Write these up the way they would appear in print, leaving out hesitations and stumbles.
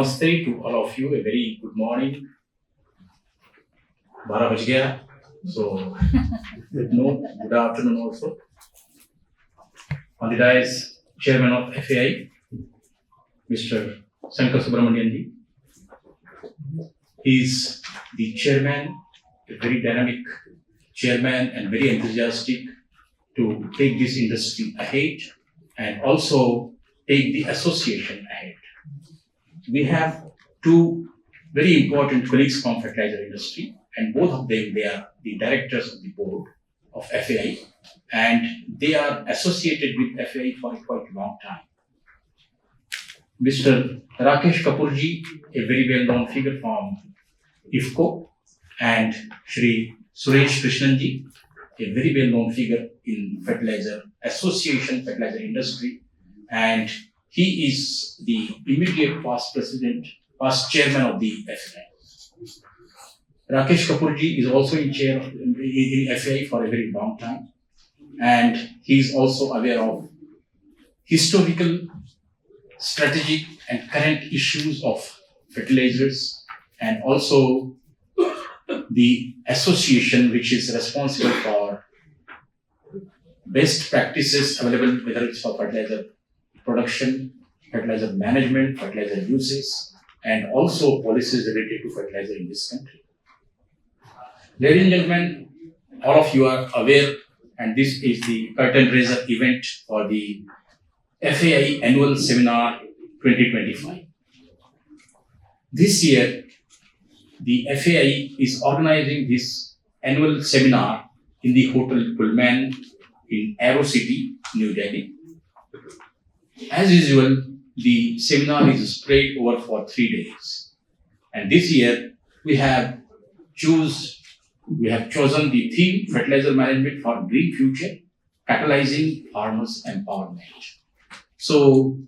Namaste to all of you. A very good morning. 12 baj gaya. So, good noon, good afternoon also. On the dais, Chairman of FAI, Mr. Shankar Subramanian ji. He is the chairman, a very dynamic chairman and very enthusiastic to take this industry ahead and also take the association ahead. We have two very important colleagues from fertilizer industry, and both of them, they are the directors of the board of FAI, and they are associated with FAI for quite a long time. Mr. Rakesh Kapoorji, a very well-known figure from IFCO, and Shri Suresh Krishnanji, a very well-known figure in Fertilizer Association, Fertilizer Industry, and he is the immediate past chairman of the FAI. Rakesh Kapoorji is also in chair in FAI for a very long time, and he is also aware of historical, strategic, and current issues of fertilizers, and also the association which is responsible for best practices available, whether it's for fertilizer production, fertilizer management, fertilizer uses, and also policies related to fertilizer in this country. Ladies and gentlemen, all of you are aware, and this is the curtain raiser event for the FAI Annual Seminar 2025. This year, the FAI is organizing this annual seminar in the Hotel Pullman in Aero City, New Delhi. As usual, the seminar is spread over for 3 days. And this year, we have chosen the theme Fertilizer Management for Green Future, Catalyzing Farmers' Empowerment. So,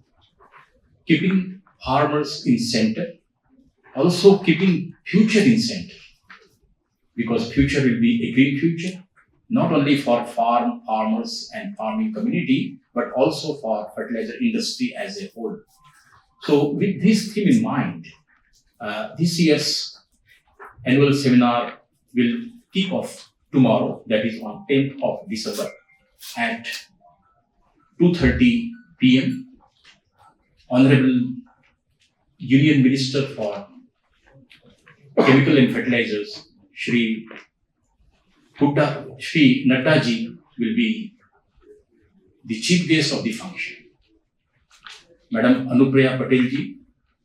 keeping farmers in center, also keeping future in center, because future will be a green future, not only for farmers and farming community, but also for fertilizer industry as a whole. So with this theme in mind, this year's annual seminar will kick off tomorrow, that is on 10th of December at 2:30 p.m. Honorable Union Minister for Chemical and Fertilizers, Shri Nadda ji will be the chief guest of the function. Madam Anupriya Patel ji,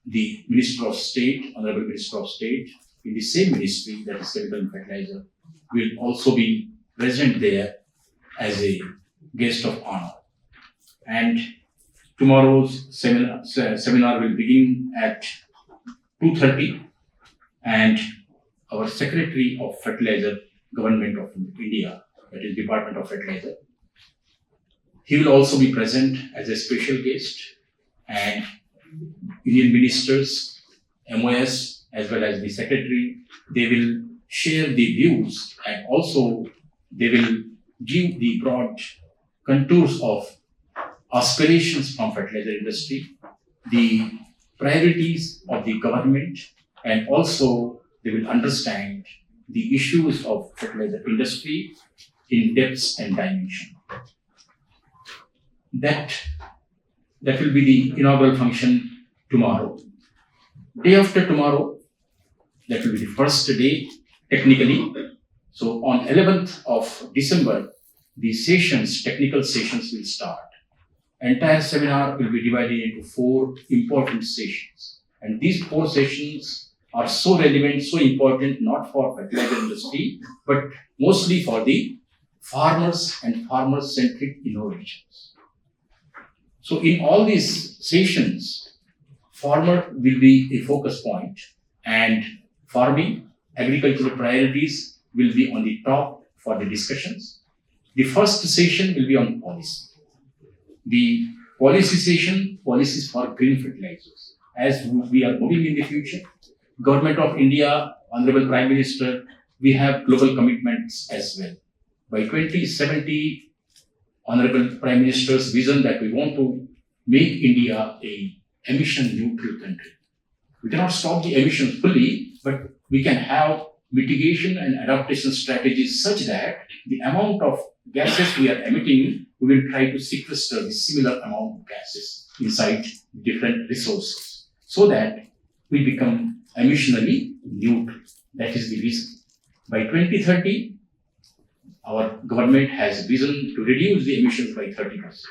the Minister of State, Honorable Minister of State, in the same ministry, that is Chemical and Fertilizer, will also be present there as a guest of honor. And tomorrow's seminar will begin at 2:30, and our Secretary of Fertilizer, Government of India, that is Department of Fertilizer, he will also be present as a special guest, and Union Ministers, MOS, as well as the Secretary, they will share the views, and also they will give the broad contours of aspirations from fertilizer industry, the priorities of the government, and also they will understand the issues of fertilizer industry in depth and dimension. That will be the inaugural function tomorrow. Day after tomorrow, that will be the first day technically. So on 11th of December, the technical sessions will start. Entire seminar will be divided into 4 important sessions. And these 4 sessions are so relevant, so important, not for fertilizer industry, but mostly for the farmers and farmer-centric innovations. So in all these sessions, farmer will be a focus point, and farming, agricultural priorities will be on the top for the discussions. The first session will be on policy. The policy session, policies for green fertilizers. As we are moving in the future, Government of India, Honorable Prime Minister, we have global commitments as well. By 2070, Honorable Prime Minister's vision that we want to make India a emission neutral country. We cannot stop the emissions fully, but we can have mitigation and adaptation strategies such that the amount of gases we are emitting, we will try to sequester the similar amount of gases inside different resources so that we become emissionally neutral. That is the reason. By 2030, our government has vision to reduce the emissions by 30%.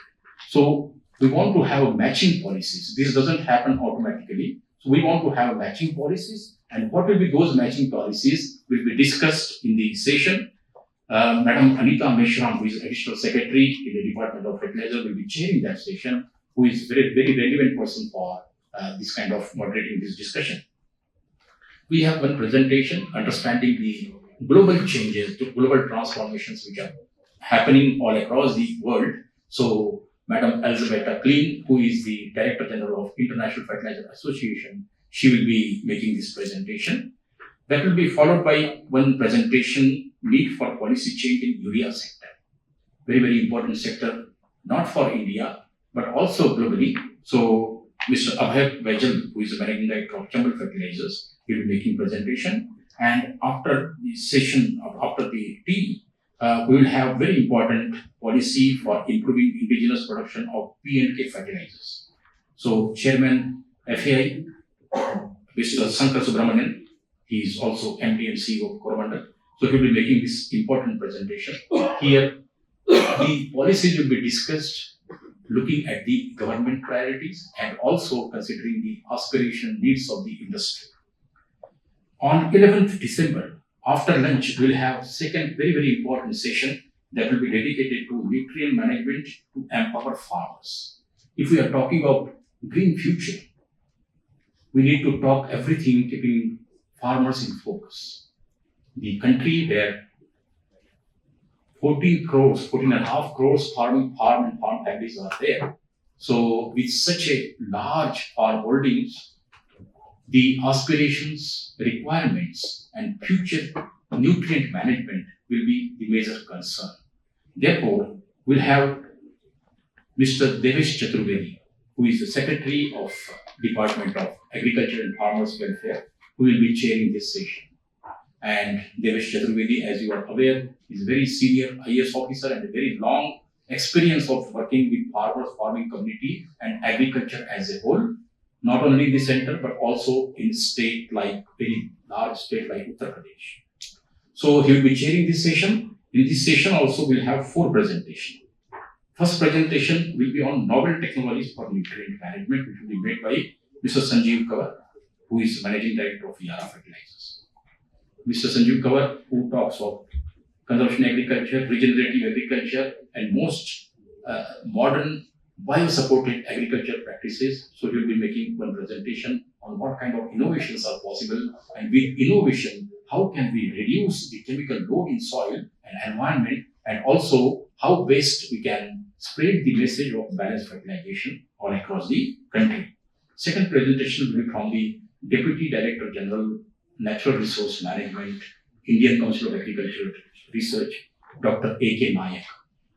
So we want to have matching policies. This doesn't happen automatically. So we want to have matching policies, and what will be those matching policies will be discussed in the session. Madam Anita Meshram, who is Additional Secretary in the Department of Fertilizer, will be chairing that session, who is very relevant person for this kind of moderating this discussion. We have one presentation, understanding the global changes, the global transformations which are happening all across the world. So Madam Elizabeth Klein, who is the Director General of International Fertilizer Association, she will be making this presentation. That will be followed by one presentation, Need for Policy Change in Urea Sector. Very important sector, not for India, but also globally. So Mr. Abhay Vajal, who is the Managing Director of Chambal Fertilizers, he will be making presentation. And after the session, after the tea, we will have very important policy for improving indigenous production of P&K fertilizers. So Chairman FAI, Mr. Shankar Subramanian, he is also MD and CEO of Coromandel. So he will be making this important presentation. Here, the policies will be discussed looking at the government priorities and also considering the aspiration needs of the industry. On 11th December, after lunch, we will have second very important session that will be dedicated to nutrient management to empower farmers. If we are talking about green future, we need to talk everything keeping farmers in focus. The country where 14.5 crores farm families are there. So with such a large farm holdings, the aspirations, requirements, and future nutrient management will be the major concern. Therefore, we'll have Mr. Devesh Chaturvedi, who is the Secretary of Department of Agriculture and Farmers Welfare, who will be chairing this session. And Devesh Chaturvedi, as you are aware, is a very senior IAS officer and a very long experience of working with farmers, farming community, and agriculture as a whole. Not only in the center, but also in state like very large state like Uttar Pradesh. So he will be chairing this session. In this session also we'll have 4 presentations. First presentation will be on novel technologies for nutrient management, which will be made by Mr. Sanjeev Kawar, who is Managing Director of Urea Fertilizers. Mr. Sanjeev Kawar, who talks of consumption agriculture, regenerative agriculture, and most modern bio-supported agriculture practices. So he will be making one presentation on what kind of innovations are possible, and with innovation, how can we reduce the chemical load in soil and environment, and also how best we can spread the message of balanced fertilization all across the country. Second presentation will be from the Deputy Director General, Natural Resource Management, Indian Council of Agricultural Research, Dr. A.K. Nayak.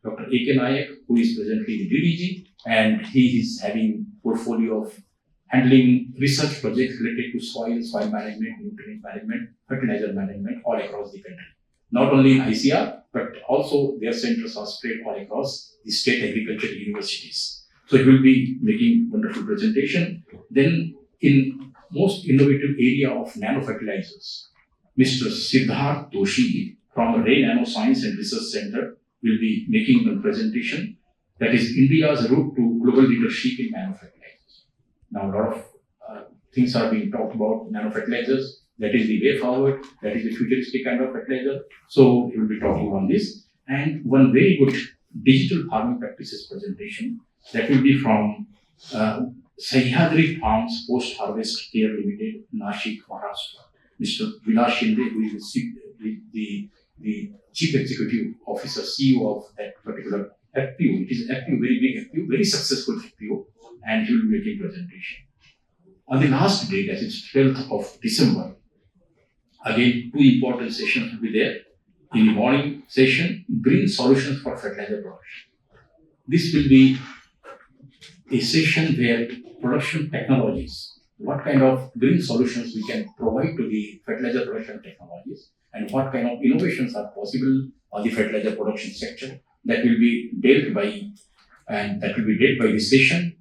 Dr. A.K. Nayak, who is presently the DDG, and he is having portfolio of handling research projects related to soil management, nutrient management, fertilizer management all across the country. Not only in ICR, but also their centers are spread all across the state agriculture universities. So he will be making wonderful presentation. Then in most innovative area of nanofertilizers, Mr. Siddharth Doshi from Ray Nanoscience and Research Center will be making a presentation, that is India's route to global leadership in nanofertilizers. Now a lot of things are being talked about nanofertilizers. That is the way forward. That is the futuristic kind of fertilizer. So he will be talking on this. And one very good digital farming practices presentation that will be from Sahyadri Farms Post Harvest Care Limited, Nashik, Maharashtra. Mr. Vilas Shinde, who is the Chief Executive Officer, CEO of that particular FPO. It is FPO, very big FPO, very successful FPO, and he will be making presentation. On the last day, that is 12th of December, again, 2 important sessions will be there. In the morning session, Green Solutions for Fertilizer Production. This will be a session where production technologies what kind of green solutions we can provide to the fertilizer production technologies, and what kind of innovations are possible on the fertilizer production sector. That will be dealt by the session.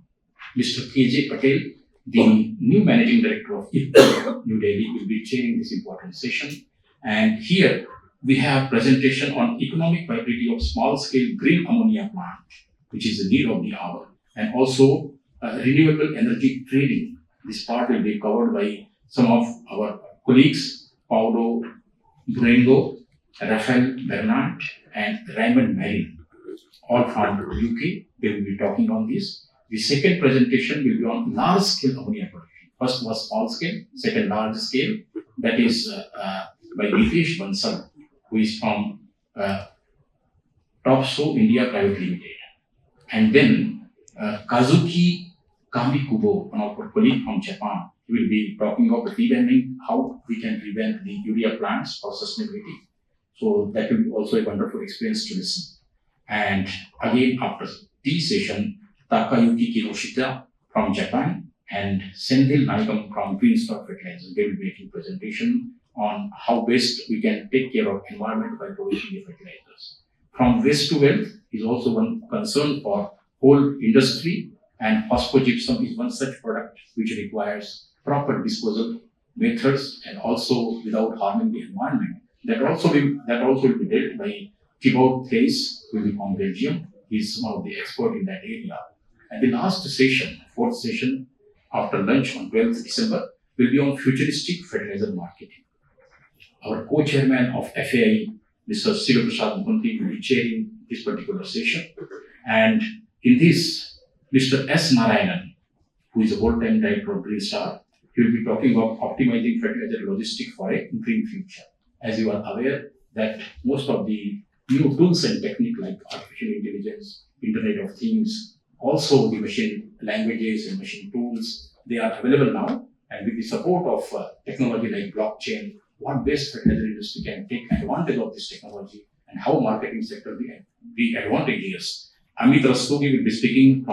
Mr. K.J. Patel, the new Managing Director of UPL, New Delhi, will be chairing this important session. And here we have presentation on economic viability of small-scale green ammonia plant, which is the need of the hour, and also renewable energy trading. This part will be covered by some of our colleagues, Paulo Durango, Rafael Bernard, and Raymond Marin, all from UK. They will be talking on this. The second presentation will be on large-scale ammonia production. First was small-scale, second large-scale. That is by Nitesh Bansal, who is from Topso India Private Limited. And then Kazuki Kamikubo, one of our colleagues from Japan, he will be talking about revamping, how we can revamp the urea plants for sustainability. So that will be also a wonderful experience to listen. And again, after this session, Takayuki Kinoshita from Japan and Senthil Naikam from Greenstock Fertilizer, they will be making presentation on how best we can take care of environment by providing the fertilizers. From waste to wealth is also one concern for whole industry, and phosphogypsum is one such product which requires proper disposal methods and also without harming the environment. That also will be dealt by Thibaut Thijs, who will be from Belgium. He is one of the experts in that area. And the last session, fourth session, after lunch on 12th December, will be on futuristic fertilizer marketing. Our co-chairman of FAI, Mr. Siva Prasad Mohanty, will be chairing this particular session. And in this, Mr. S. Narayanan, who is a whole-time director of Green Star, he will be talking about optimizing fertilizer logistics for a green future. As you are aware that most of the new tools and techniques like artificial intelligence, Internet of Things, also the machine languages and machine tools, they are available now. And with the support of technology like blockchain, what best fertilizer industry can take advantage of this technology and how marketing sector will be advantageous. Amit Rastogi will be speaking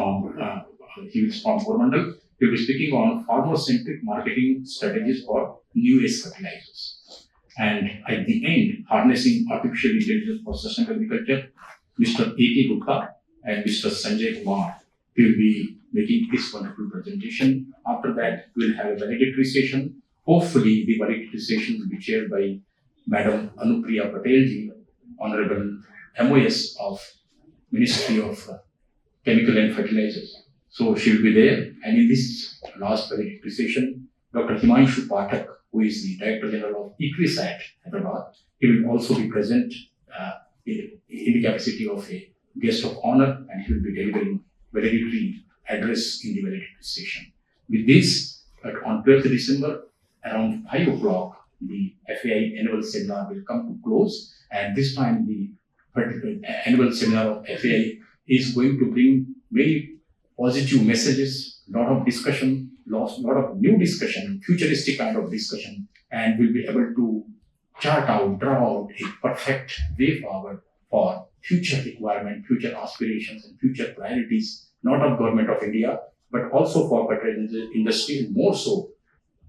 he is from Coromandel. He will be speaking on farmer-centric marketing strategies for new age fertilizers. And at the end, harnessing artificial intelligence for sustainable agriculture, Mr. A.K. Gupta and Mr. Sanjay Kumar will be making this wonderful presentation. After that, we will have a valedictory session. Hopefully, the valedictory session will be chaired by Madam Anupriya Patelji, Honorable MOS of Ministry of Chemical and Fertilizers. So she will be there. And in this last valedictory session, Dr. Himanshu Pathak, who is the Director General of Equisat, Hyderabad, he will also be present in the capacity of a guest of honor, and he will be delivering valedictory address in the valedictory session. With this, on 12th December, around 5 o'clock, the FAI Annual Seminar will come to close, and this time the Annual Seminar of FAI is going to bring very positive messages, lot of discussion, lot of new discussion, futuristic kind of discussion, and we'll be able to draw out a perfect way forward for future requirement, future aspirations, and future priorities, not of Government of India, but also for fertilizer industry, and more so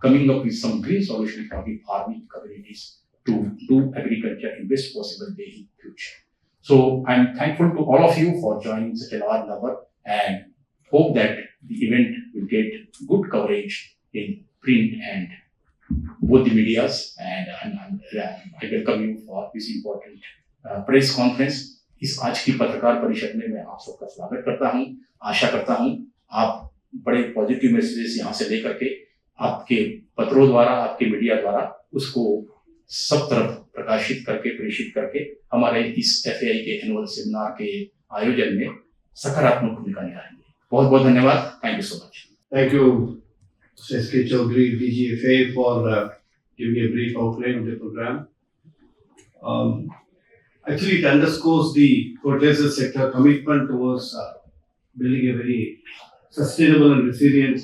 coming up with some green solutions for the farming communities to do agriculture in best possible way in future. So I'm thankful to all of you for joining such a large number, and hope that the event will get good coverage in print and both the medias, and I welcome you for this important press conference. इस आज की पत्रकार परिषद में मैं आप सबका स्वागत करता हूं। आशा करता हूं आप बड़े पॉजिटिव मैसेजेस यहां से लेकर के आपके पत्रों द्वारा, आपके मीडिया द्वारा उसको सब तरफ प्रकाशित करके, प्रेषित करके हमारे इस FAI के एनुअल सेमिनार के आयोजन में सकारात्मक भूमिका निभाएंगे। बहुत बहुत धन्यवाद। Thank you so much. Thank you SK Chaudhary, DG FAI, for giving a brief outline of the program. Actually, it underscores the fertilizer sector commitment towards building a very sustainable and resilient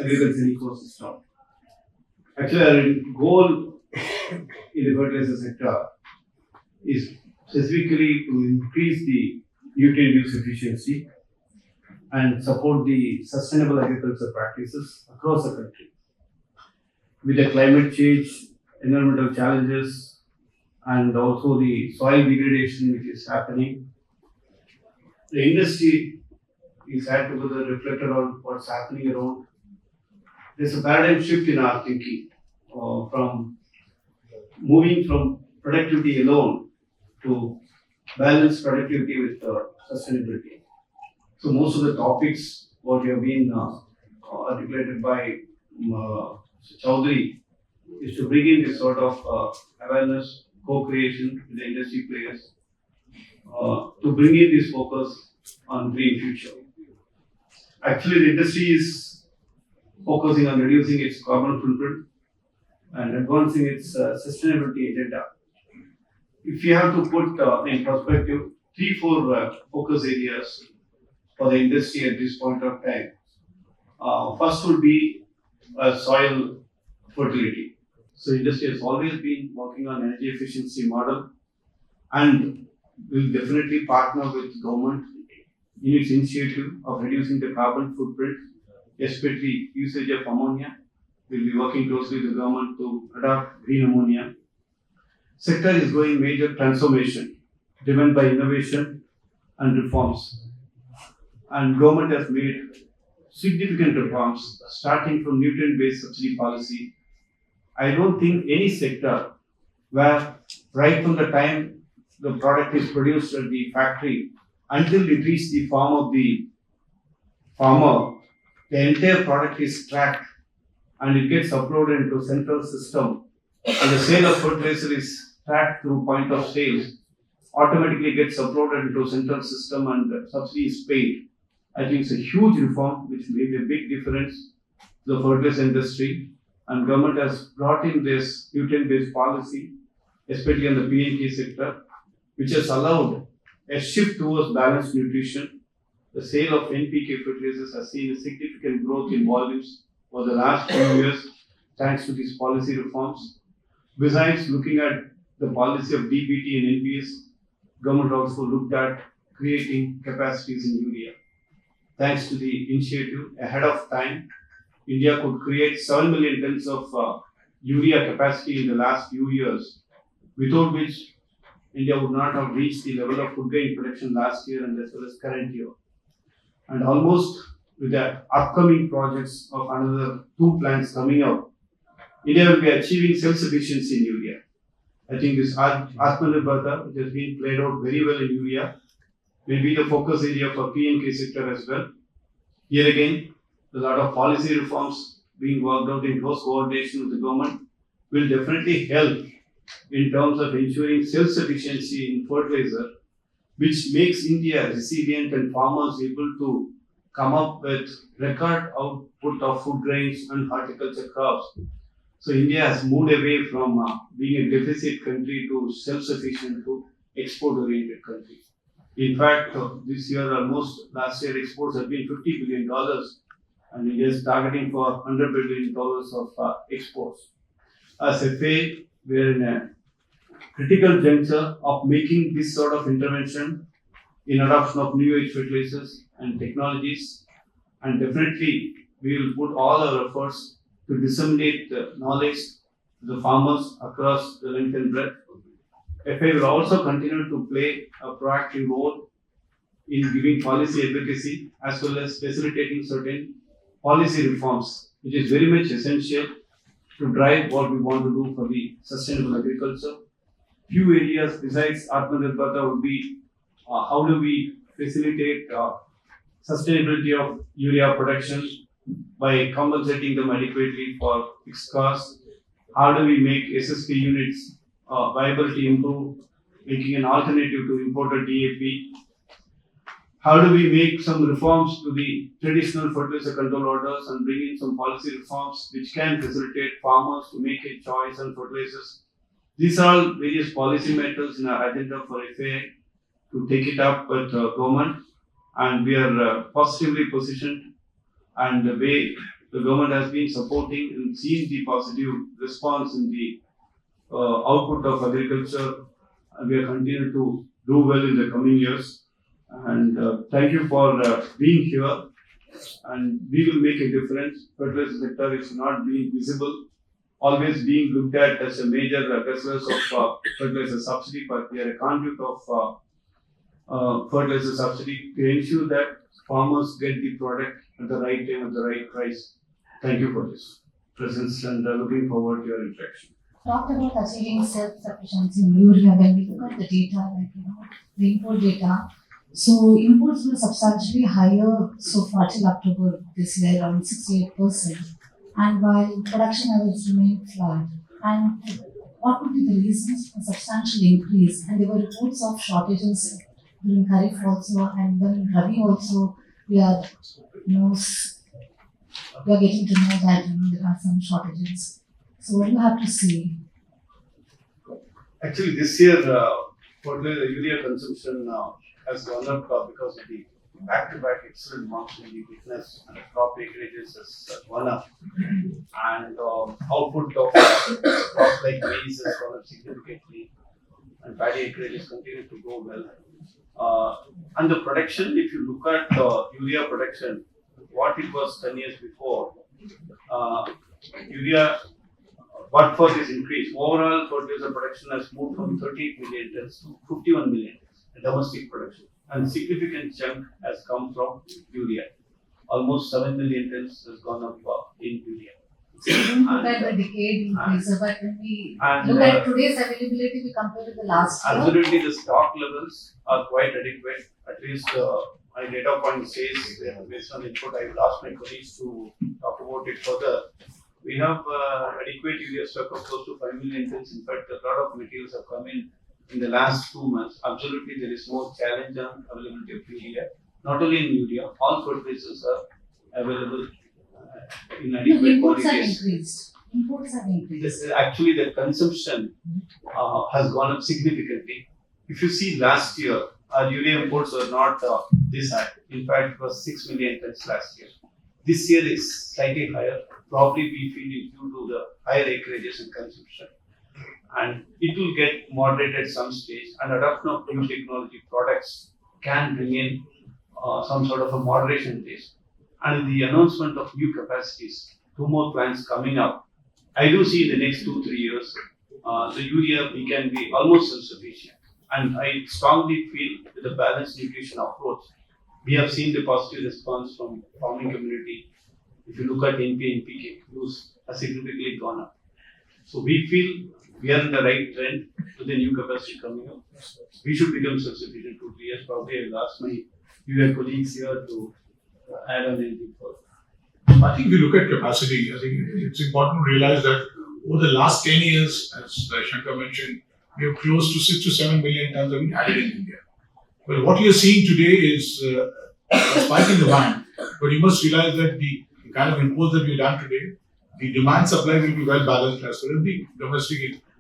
agricultural ecosystem. Actually, our goal in the fertilizer sector is specifically to increase the nutrient use efficiency and support the sustainable agriculture practices across the country. with the climate change, environmental challenges, and also the soil degradation which is happening. The industry is had together reflected on what's happening around. There's a paradigm shift in our thinking from moving from productivity alone to balance productivity with sustainability. So most of the topics what have been articulated by Chaudhary is to bring in this sort of awareness, co-creation with the industry players to bring in this focus on green future. Actually, the industry is focusing on reducing its carbon footprint and advancing its sustainability agenda. If you have to put in perspective 3-4 focus areas for the industry at this point of time, first would be soil fertility. So industry has always been working on energy efficiency model and will definitely partner with government in its initiative of reducing the carbon footprint, especially usage of ammonia. We'll be working closely with the government to adopt green ammonia. Sector is going major transformation driven by innovation and reforms. And government has made significant reforms starting from nutrient-based subsidy policy. I don't think any sector where right from the time the product is produced at the factory until it reaches the farm of the farmer, the entire product is tracked and it gets uploaded into central system and the sale of fertilizer is tracked through point of sales, automatically gets uploaded into central system and the subsidy is paid. I think it's a huge reform which made a big difference to the fertilizer industry, and government has brought in this nutrient-based policy, especially on the P&K sector, which has allowed a shift towards balanced nutrition. The sale of NPK fertilizers has seen a significant growth in volumes for the last few years thanks to these policy reforms. Besides looking at the policy of DBT and NPS, government also looked at creating capacities in urea. Thanks to the initiative, ahead of time, India could create 7 million tons of urea capacity in the last few years, without which India would not have reached the level of food grain production last year and as well as current year. And almost with the upcoming projects of another 2 plants coming up, India will be achieving self-sufficiency in urea. I think this Atmanirbharta, which has been played out very well in urea, will be the focus area for P&K sector as well. Here again, a lot of policy reforms being worked out in close coordination with the government will definitely help in terms of ensuring self-sufficiency in fertilizer, which makes India resilient and farmers able to come up with record output of food grains and horticulture crops. So India has moved away from being a deficit country to self-sufficient to export-oriented country. In fact, this year last year exports have been $50 billion and India is targeting for $100 billion of exports. As FAI, we are in a critical juncture of making this sort of intervention in adoption of new age fertilizers and technologies, and definitely we will put all our efforts to disseminate the knowledge to the farmers across the length and breadth. FAI will also continue to play a proactive role in giving policy advocacy as well as facilitating certain policy reforms, which is very much essential to drive what we want to do for the sustainable agriculture. Few areas besides Atmanirbharta would be how do we facilitate sustainability of urea production by compensating them adequately for fixed costs. How do we make SSP units viability improve, making an alternative to imported DAP? How do we make some reforms to the traditional fertilizer control orders and bring in some policy reforms which can facilitate farmers to make a choice on fertilizers? These are all various policy matters in our agenda for FAI to take it up with government, and we are positively positioned, and the way the government has been supporting and seen the positive response in the output of agriculture, and we are continuing to do well in the coming years. And thank you for being here, and we will make a difference. Fertilizer sector is not being visible always being looked at as a major aggressors of fertilizer subsidy, but we are a conduit of fertilizer subsidy to ensure that farmers get the product at the right time at the right price. Thank you for this presence and looking forward to your interaction. Talked about achieving self-sufficiency in urea. When we look at the data, like the import data, so imports were substantially higher so far till October this year, around 68%, and while production levels remain flat. And what would be the reasons for substantial increase? And there were reports of shortages during Kharif also, and even in Rabi also. We are, we are getting to know that there are some shortages. So what do you have to say? Actually, this year, fertilizer urea consumption has gone up because of the back-to-back excellent monsoon we witnessed, and the crop acreages has gone up, and output of crops like maize has gone up significantly, and paddy acreages continue to go well. And the production, if you look at urea production, what it was 10 years before, urea, but for this increase, overall fertilizer production has moved from 38 million tons to 51 million tons, domestic production. And significant chunk has come from urea. Almost 7 million tons has gone up in urea. So we don't look at the decade increase, but when we look at today's availability, we compare with the last year. Absolutely, the stock levels are quite adequate. At least my data point says, based on input, I will ask my colleagues to talk about it further. We have adequate urea stock of close to 5 million tons. In fact, a lot of materials have come in the last 2 months. Absolutely, there is no challenge on availability of urea. Not only in urea, all fertilizers are available in adequate quantities. Imports have increased. Actually, the consumption has gone up significantly. If you see last year, our urea imports were not this high. In fact, it was 6 million tons last year. This year is slightly higher. Probably we feel it due to the higher acreages and consumption. And it will get moderated at some stage, and adoption of new technology products can bring in some sort of a moderation phase. And the announcement of new capacities, 2 more plants coming up, I do see in the next 2-3 years, the urea we can be almost self-sufficient. And I strongly feel with the balanced nutrition approach, we have seen the positive response from farming community. If you look at NP and PK, use has significantly gone up. So we feel we are in the right trend with the new capacity coming up. We should become self-sufficient 2-3 years. Probably I'll ask my urea colleagues here to add on anything further. I think if you look at capacity, I think it's important to realize that over the last 10 years, as Shankar mentioned, we have close to 6 to 7 million tons have been added in India. Well, what you're seeing today is a spike in demand, but you must realize that the kind of imports that we've done today, the demand supply will be well balanced as far as the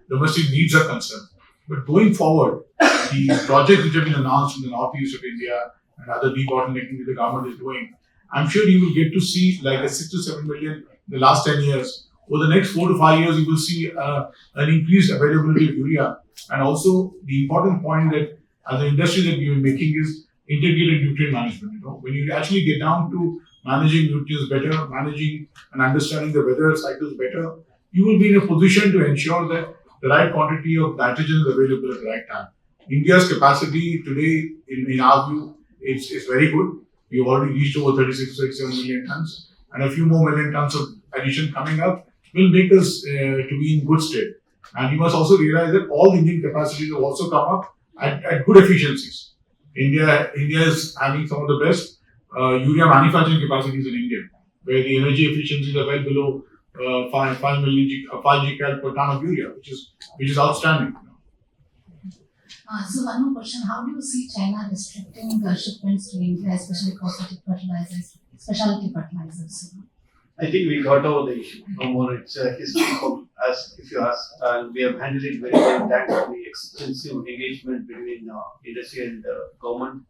domestic needs are concerned. But going forward, the projects which have been announced in the northeast of India and other debottlenecking that the government is doing, I'm sure you will get to see like a 6 to 7 million in the last 10 years. Over the next 4 to 5 years, you will see an increased availability of urea. And also the important point that as an industry that we are making is integrated nutrient management. When you actually get down to managing nutrients better, managing and understanding the weather cycles better, you will be in a position to ensure that the right quantity of nitrogen is available at the right time. India's capacity today, in our view, is very good. We've already reached over 36 to 37 million tons, and a few more million tons of addition coming up will make us to be in good state. And you must also realize that all the Indian capacities have also come up at good efficiencies. India is having some of the best urea manufacturing capacities in India, where the energy efficiencies are well below 5 Gcal per ton of urea, which is outstanding. So one more question: how do you see China restricting shipments to India, especially phosphatic fertilizers, specialty fertilizers? I think we got over the issue. No more. It's a history as if you ask, and we have handled it very well thanks to the extensive engagement between industry and government.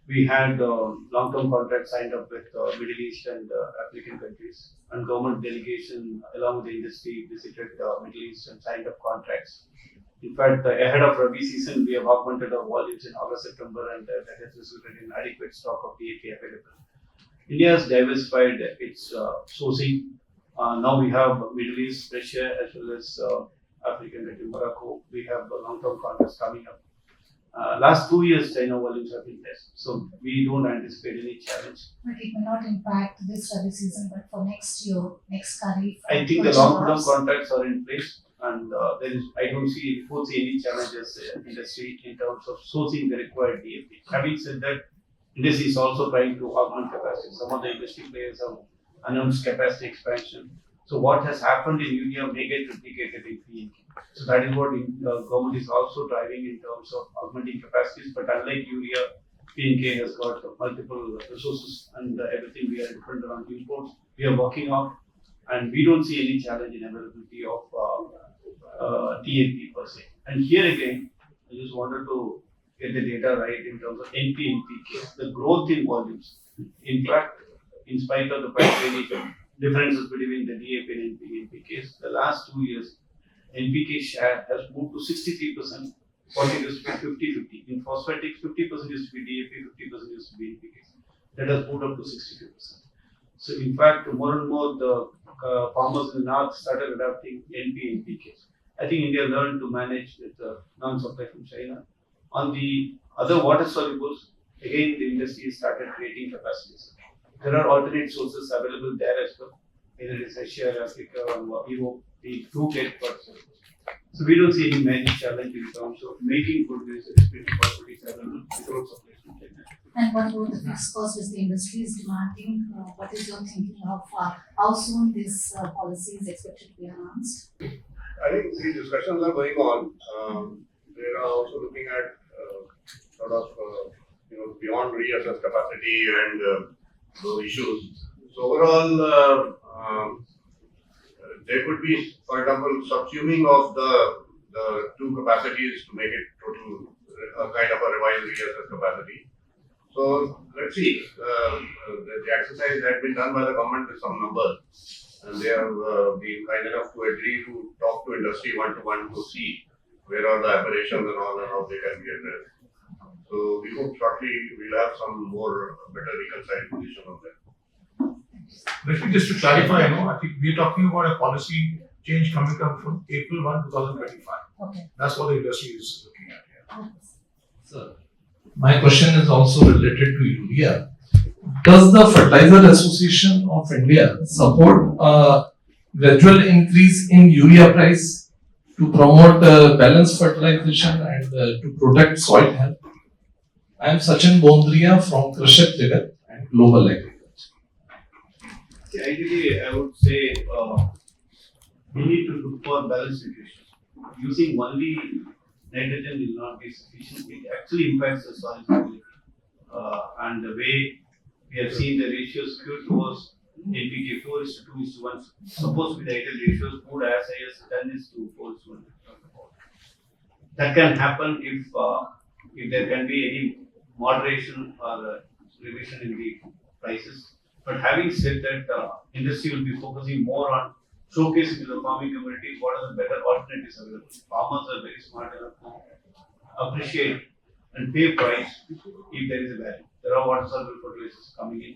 We had long-term contracts signed up with Middle East and African countries, and government delegation along with the industry visited Middle East and signed up contracts. In fact, ahead of Rabi season, we have augmented our volumes in August, September, and that has resulted in adequate stock of DAP available. India has diversified its sourcing Now we have Middle East, Russia, as well as African country, Morocco. We have long-term contracts coming up. Last 2 years, China volumes have been less, so we don't anticipate any challenge. But it may not impact this Rabi season, but for next year, next Kharif. I think the long-term contracts are in place, and I don't foresee any challenges in industry in terms of sourcing the required DAP. Having said that, industry is also trying to augment capacity. Some of the industry players have announced capacity expansion. So what has happened in Urea may get replicated in P&K. So that is what government is also driving in terms of augmenting capacities. But unlike Urea, P&K has got multiple resources and everything we are dependent on imports. We are working on, and we don't see any challenge in availability of DAP per se. And here again, I just wanted to get the data right in terms of NP and NPK. The growth in volumes, in fact, in spite of the price variation differences between the DAP and NPKs, the last 2 years, NPK share has moved to 63%, what it used to be 50-50. In phosphatics, 50% used to be DAP, 50% used to be NPKs. That has moved up to 65%. So in fact, more and more the farmers in the north started adopting NP and NPKs. I think India learned to manage with non-supply from China. On the other water solubles, again the industry started creating capacities. There are alternate sources available there as well. Either it's Asia, Africa, or Europe, we do get water solubles. So we don't see any major challenge in terms of making good use of facilities available without supply from China. And what about the fixed cost which the industry is demanding? What is your thinking of how soon this policy is expected to be announced? I think the discussions are going on. They are also looking at sort of beyond reassess capacity and those issues. So overall, there could be, for example, subsuming of the two capacities to make it total kind of a revised reassess capacity. So let's see. The exercise had been done by the government with some numbers, and they have been kind enough to agree to talk to industry one-to-one to see where are the aberrations and all and how they can be addressed. So we hope shortly we'll have some more better reconciled position on that. Let me just to clarify, I think we're talking about a policy change coming up from April 1, 2025. Okay. That's what the industry is looking at here. Sir, my question is also related to urea. Does the Fertilizer Association of India support a gradual increase in urea price to promote balanced fertilization and to protect soil health? I am Sachin Bondria from Krishi and Global Agriculture. Ideally, I would say we need to look for balanced nutrition. Using only nitrogen will not be sufficient. It actually impacts the soil stability. And the way we have seen the ratios skewed towards NPK 4:2:1. Supposed to be the ideal ratios, moved as high as 10:4:1. That can happen if there can be any moderation or revision in the prices. But having said that, industry will be focusing more on showcasing to the farming community what are the better alternatives available. Farmers are very smart enough to appreciate and pay price if there is a value. There are water soluble fertilizers coming in.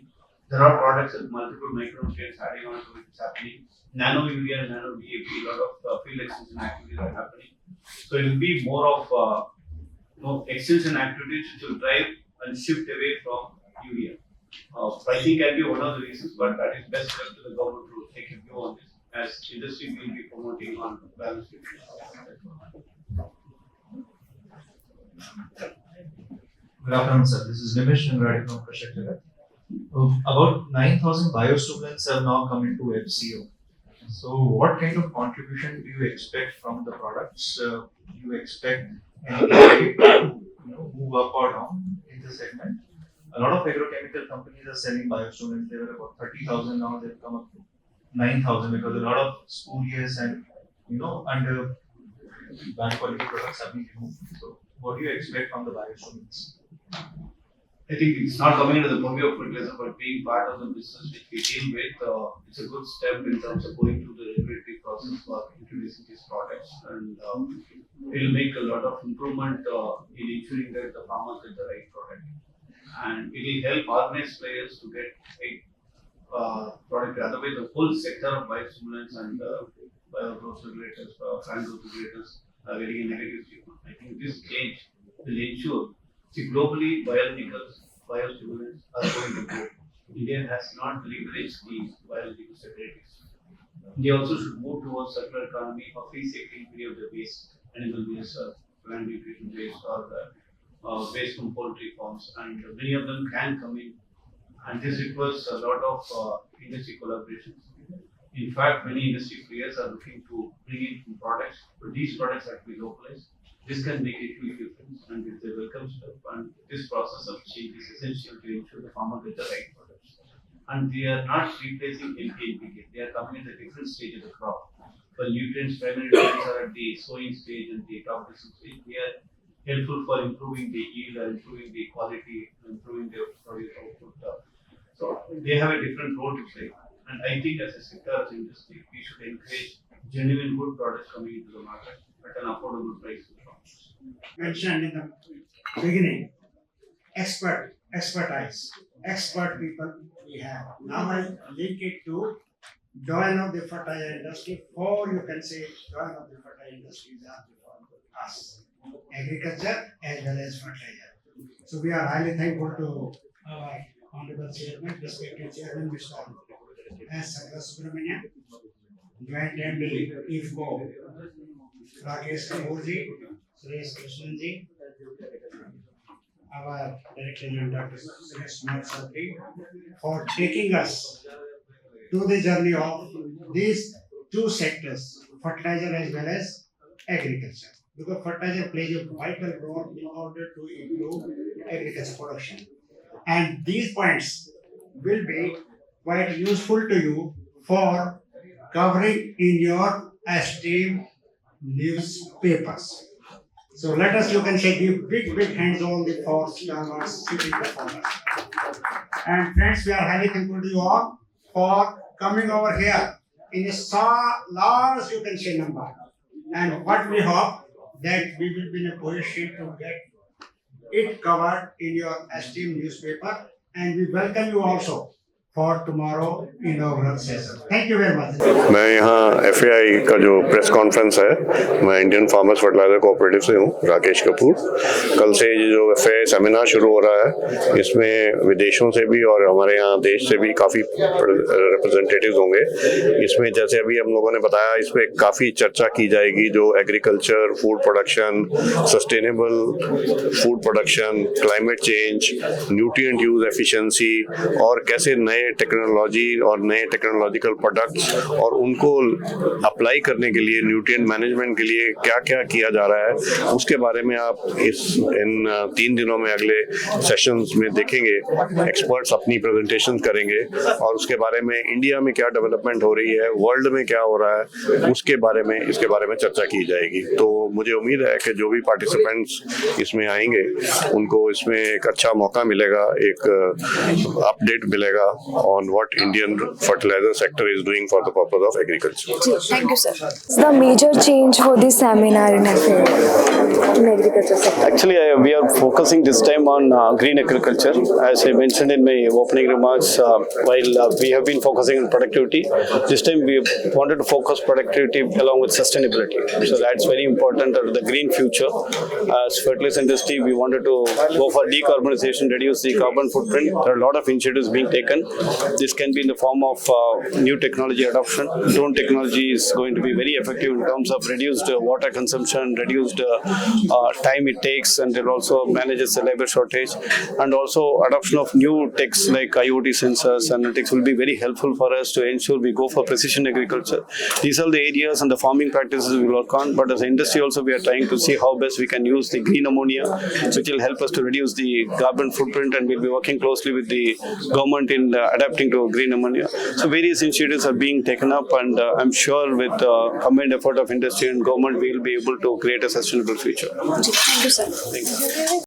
There are products with multiple micronutrients adding on to it. It's happening. Nano urea, nano DAP, a lot of field extension activities are happening. So it will be more of extension activities which will drive and shift away from urea. Pricing can be one of the reasons, but that is best left to the government to take a view on this, as industry will be promoting on balanced nutrition. Good afternoon, sir. This is Nimish Nangadi from Krishi. About 9,000 biostimulants have now come into FCO. So, what kind of contribution do you expect from the products? Do you expect any to move up or down in the segment? A lot of agrochemical companies are selling biostimulants. They were about 30,000, now they've come up to 9,000 because a lot of spurious and under bad quality products have been removed. So, what do you expect from the biostimulants? I think it's not coming into the purview of fertilizer, but being part of the business which we deal with, it's a good step in terms of going through the regulatory process for introducing these products, and it will make a lot of improvement in ensuring that the farmers get the right product, and it will help organized players to get product. Otherwise, the whole sector of biostimulants and bio-growth regulators, plant growth regulators are getting a negative treatment. I think this change will ensure. See, globally, biostimulants are going to grow. India has not leveraged the biological separatists. They also should move towards circular economy of recycling many of the waste, animal waste, plant nutrition waste, or waste from poultry farms, and many of them can come in. And this requires a lot of industry collaborations. In fact, many industry players are looking to bring in products, but these products have to be localized. This can make a huge difference, and it's a welcome step. And this process of change is essential to ensure the farmer gets the right products. And they are not replacing NPK; they are coming at a different stage of the crop. The nutrients, primary nutrients are at the sowing stage and the top dressing stage. They are helpful for improving the yield, or improving the quality, improving the produce output. So they have a different role to play. And I think as a sector, as an industry, we should encourage genuine good products coming into the market at an affordable price. Mentioned in the beginning, expertise, expert people we have. Now I link it to join of the fertilizer industry, or you can say join of the fertilizer industry is for us, agriculture as well as fertilizer. So we are highly thankful to our Honorable Chairman, respected Chairman Mr. S. Subramanian, Joint MD IFCO, Rakesh Kapoorji, Suresh Krishnanji, our Director General Dr. Suresh Marsati, for taking us to the journey of these two sectors, fertilizer as well as agriculture. Because fertilizer plays a vital role in order to improve agriculture production. And these points will be quite useful to you for covering in your esteemed newspapers. So let us, you can say, give big hands on the four stalwarts sitting before us. And friends, we are highly thankful to you all for coming over here in a large, you can say, number. And what we hope that we will be in a position to get it covered in your esteemed newspaper, and we welcome you also for tomorrow inaugural session. Thank you very much. मैं यहाँ FAI का जो press conference है, मैं Indian farmers fertiliser cooperative से हूँ, राकेश कपूर। कल से ये जो FAI सेमिनार शुरू हो रहा है, इसमें विदेशों से भी और हमारे यहाँ देश से भी काफ़ी रिप्रेजेंटेटिव्स होंगे। इसमें जैसे अभी हम लोगों ने बताया, इसमें काफ़ी चर्चा की जाएगी जो agriculture, food production, sustainable food production, climate change, nutrient use efficiency और कैसे नए टेक्नोलॉजी और नए टेक्नोलॉजिकल प्रोडक्ट्स और उनको अप्लाई करने के लिए, न्यूट्रिएंट मैनेजमेंट के लिए क्या क्या किया जा रहा है, उसके बारे में आप इन 3 दिनों में अगले सेशंस में देखेंगे। एक्सपर्ट्स अपनी प्रेजेंटेशन करेंगे और उसके बारे में इंडिया में क्या डेवलपमेंट हो रही है, वर्ल्ड में क्या हो रहा है, इसके बारे में चर्चा की जाएगी। तो मुझे उम्मीद है कि जो भी पार्टिसिपेंट्स इसमें आएंगे उनको इसमें एक अच्छा मौका मिलेगा, एक अपडेट मिलेगा on what Indian fertilizer sector is doing for the purpose of agriculture. Thank you, sir. What's the major change for this seminar in FAI in agriculture sector? Actually, we are focusing this time on green agriculture. As I mentioned in my opening remarks, while we have been focusing on productivity, this time we wanted to focus productivity along with sustainability. So that's very important for the green future. As fertilizer industry, we wanted to go for decarbonization, reduce the carbon footprint. There are a lot of initiatives being taken. This can be in the form of new technology adoption. Drone technology is going to be very effective in terms of reduced water consumption, reduced time it takes, and it also manages the labor shortage. And also adoption of new techs like IoT sensors, analytics will be very helpful for us to ensure we go for precision agriculture. These are the areas and the farming practices we work on. But as an industry also, we are trying to see how best we can use the green ammonia, which will help us to reduce the carbon footprint, and we'll be working closely with the government in adapting to green ammonia. So various initiatives are being taken up, and I'm sure with combined effort of industry and government, we will be able to create a sustainable future. Thank you, sir. Thank you.